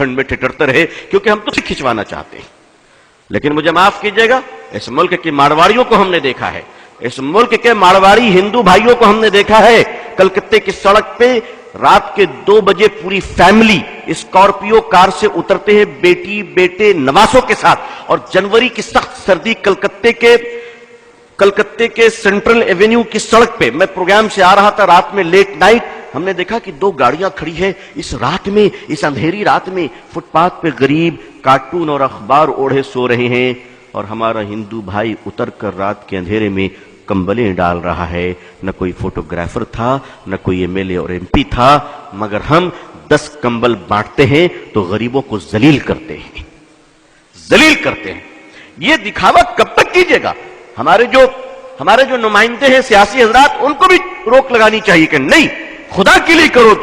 ٹھنڈ میں ٹھٹرتے رہے کیونکہ ہم تو کھنچوانا چاہتے ہیں. لیکن مجھے معاف کیجئے گا، اس ملک کے مارواڑیوں کو ہم نے دیکھا ہے، اس ملک کے مارواڑی ہندو بھائیوں کو ہم نے دیکھا ہے، کلکتے کی سڑک پہ رات کے 2 بجے پوری فیملی اسکارپیو کار سے اترتے ہیں بیٹی بیٹے نواسوں کے ساتھ، اور جنوری کی سخت سردی کلکتے کے سینٹرل ایونیو کی سڑک پہ، میں پروگرام سے آ رہا تھا رات میں لیٹ نائٹ، ہم نے دیکھا کہ 2 گاڑیاں کھڑی ہیں اس رات میں، اس اندھیری رات میں فٹ پاتھ پہ غریب کارٹون اور اخبار اوڑھے سو رہے ہیں، اور ہمارا ہندو بھائی اتر کر رات کے اندھیرے میں کمبلیں ڈال رہا ہے. نہ کوئی فوٹوگرافر تھا، نہ کوئی ایم ایل اے اور ایم پی تھا، مگر ہم 10 کمبل بانٹتے ہیں تو غریبوں کو ذلیل کرتے ہیں، ذلیل کرتے ہیں. یہ دکھاوا کب تک کیجیے گا؟ ہمارے جو نمائندے ہیں سیاسی حضرات، ان کو بھی روک لگانی چاہیے کہ نہیں، خدا کے لیے کرو،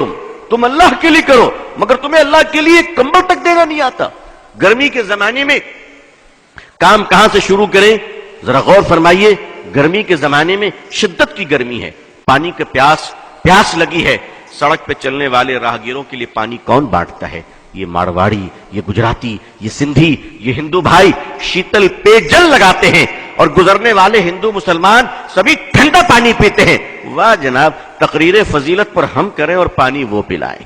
تم اللہ کے لیے کرو، مگر تمہیں اللہ کے لیے کمبل تک دینا نہیں آتا. گرمی کے زمانے میں کام کہاں سے شروع کریں؟ ذرا غور فرمائیے. گرمی کے زمانے میں شدت کی گرمی ہے، پانی کا پیاس لگی ہے، سڑک پہ چلنے والے راہگیروں کے لیے پانی کون بانٹتا ہے؟ یہ مارواڑی، یہ گجراتی، یہ سندھی، یہ ہندو بھائی شیتل پے جل لگاتے ہیں، اور گزرنے والے ہندو مسلمان سبھی ٹھنڈا پانی پیتے ہیں. واہ جناب، تقریر فضیلت پر ہم کریں اور پانی وہ پلائیں.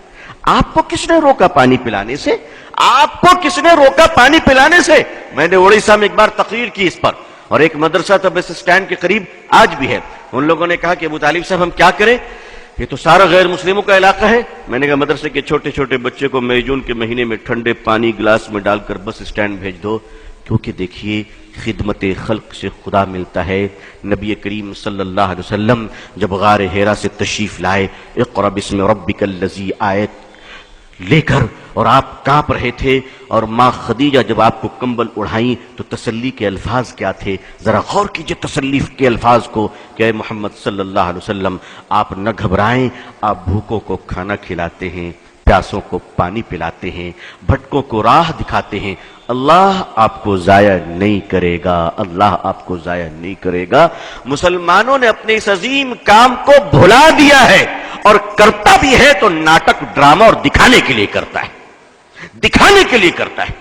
آپ کو کس نے روکا پانی پلانے سے؟ آپ کو کس نے روکا پانی پلانے سے؟ میں نے اڑیسہ میں ایک بار تقریر کی اس پر، اور ایک مدرسہ تھا بس اسٹینڈ کے قریب، آج بھی ہے. ان لوگوں نے کہا کہ ابو طالب صاحب ہم کیا کریں، یہ تو سارا غیر مسلموں کا علاقہ ہے. میں نے کہا مدرسے کے چھوٹے چھوٹے بچے کو مئی جون کے مہینے میں ٹھنڈے پانی گلاس میں ڈال کر بس اسٹینڈ بھیج دو، کیونکہ دیکھیے خدمت خلق سے خدا ملتا ہے. نبی کریم صلی اللہ علیہ وسلم جب غار حرا سے تشریف لائے، اقرأ بسم ربک الذی آیت لے کر، اور آپ کانپ رہے تھے، اور ماں خدیجہ جب آپ کو کمبل اڑھائیں تو تسلی کے الفاظ کیا تھے؟ ذرا غور کیجئے تسلی کے الفاظ کو کہ اے محمد صلی اللہ علیہ وسلم، آپ نہ گھبرائیں، آپ بھوکوں کو کھانا کھلاتے ہیں، پیاسوں کو پانی پلاتے ہیں، بھٹکوں کو راہ دکھاتے ہیں. اللہ آپ کو ضائع نہیں کرے گا، اللہ آپ کو ضائع نہیں کرے گا. مسلمانوں نے اپنے اس عظیم کام کو بھلا دیا ہے، اور کرتا بھی ہے تو ناٹک ڈرامہ اور دکھانے کے لیے کرتا ہے، دکھانے کے لیے کرتا ہے.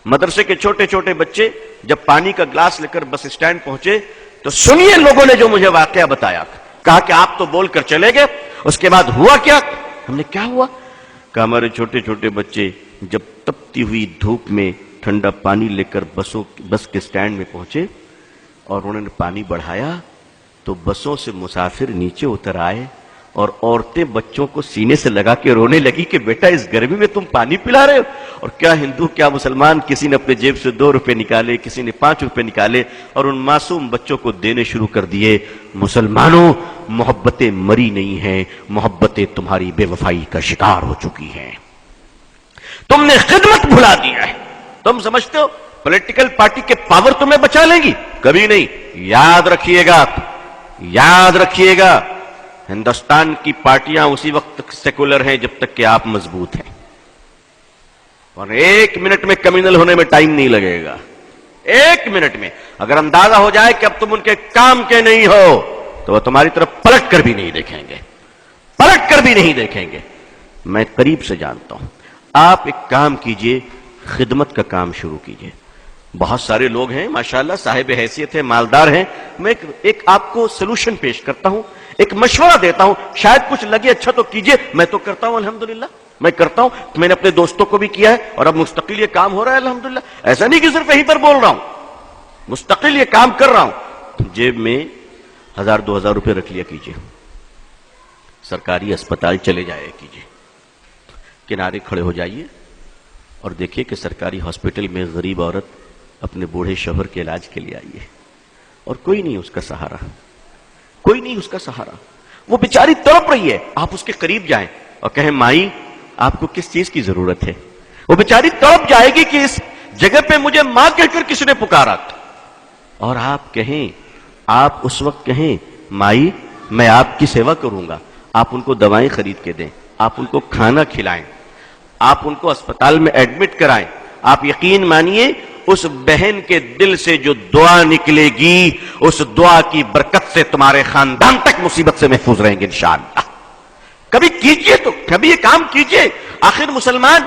مدرسے کے چھوٹے چھوٹے بچے جب پانی کا گلاس لے کر بس اسٹینڈ پہنچے تو سنیے لوگوں نے جو مجھے واقعہ بتایا. کہا کہ آپ تو بول کر چلے گئے، اس کے بعد ہوا کیا؟ ہم نے کیا ہوا؟ کہ ہمارے چھوٹے چھوٹے بچے جب تپتی ہوئی دھوپ میں ٹھنڈا پانی لے کر بس کے سٹینڈ میں پہنچے اور انہوں نے پانی بڑھایا تو بسوں سے مسافر نیچے اتر آئے اور عورتیں بچوں کو سینے سے لگا کے رونے لگی کہ بیٹا اس گرمی میں تم پانی پلا رہے ہو. اور کیا ہندو کیا مسلمان، کسی نے اپنے جیب سے 2 روپے نکالے، کسی نے 5 روپے نکالے اور ان معصوم بچوں کو دینے شروع کر دیے. مسلمانوں، محبتیں مری نہیں ہیں، محبتیں تمہاری بے وفائی کا شکار ہو چکی ہیں. تم نے خدمت بھلا دیا ہے. تم سمجھتے ہو پولیٹیکل پارٹی کے پاور تمہیں بچا لیں گی؟ کبھی نہیں. یاد رکھیے گا، یاد رکھیے گا، ہندوستان کی پارٹیاں اسی وقت تک سیکولر ہیں جب تک کہ آپ مضبوط ہیں، اور 1 منٹ میں کمیونل ہونے میں ٹائم نہیں لگے گا. 1 منٹ میں اگر اندازہ ہو جائے کہ اب تم ان کے کام کے نہیں ہو تو وہ تمہاری طرف پلٹ کر بھی نہیں دیکھیں گے، پلٹ کر بھی نہیں دیکھیں گے. میں قریب سے جانتا ہوں. آپ ایک کام کیجئے، خدمت کا کام شروع کیجئے. بہت سارے لوگ ہیں ماشاءاللہ، صاحب حیثیت ہیں، مالدار ہیں. میں ایک آپ کو سلوشن پیش کرتا ہوں، ایک مشورہ دیتا ہوں، شاید کچھ لگے اچھا تو کیجئے. میں تو کرتا ہوں الحمدللہ، میں کرتا ہوں. میں نے اپنے دوستوں کو بھی کیا ہے اور اب مستقل یہ کام ہو رہا ہے الحمدللہ. ایسا نہیں کہ صرف یہیں پر بول رہا ہوں، مستقل یہ کام کر رہا ہوں. جیب میں 1000-2000 روپے رکھ لیا کیجئے، سرکاری اسپتال چلے جایا کیجئے، کنارے کھڑے ہو جائیے اور دیکھیے کہ سرکاری ہاسپٹل میں غریب عورت اپنے بوڑھے شوہر کے علاج کے لیے آئی ہے اور کوئی نہیں اس کا سہارا، کوئی نہیں اس کا سہارا. وہ بیچاری تڑپ رہی ہے، آپ اس کے قریب جائیں اور کہیں مائی آپ کو کس چیز کی ضرورت ہے. وہ بیچاری تڑپ جائے گی کہ اس جگہ پہ مجھے ماں کہہ کر کس نے پکارا. اور آپ کہیں، آپ اس وقت کہیں مائی میں آپ کی سیوا کروں گا. آپ ان کو دوائیں خرید کے دیں، آپ ان کو کھانا کھلائیں، آپ ان کو اسپتال میں ایڈمٹ کرائیں. آپ یقین مانیے اس بہن کے دل سے جو دعا نکلے گی، اس دعا کی برکت سے تمہارے خاندان تک مصیبت سے محفوظ رہیں گے انشاءاللہ. کبھی کیجئے تو کبھی یہ کام کیجئے. آخر مسلمان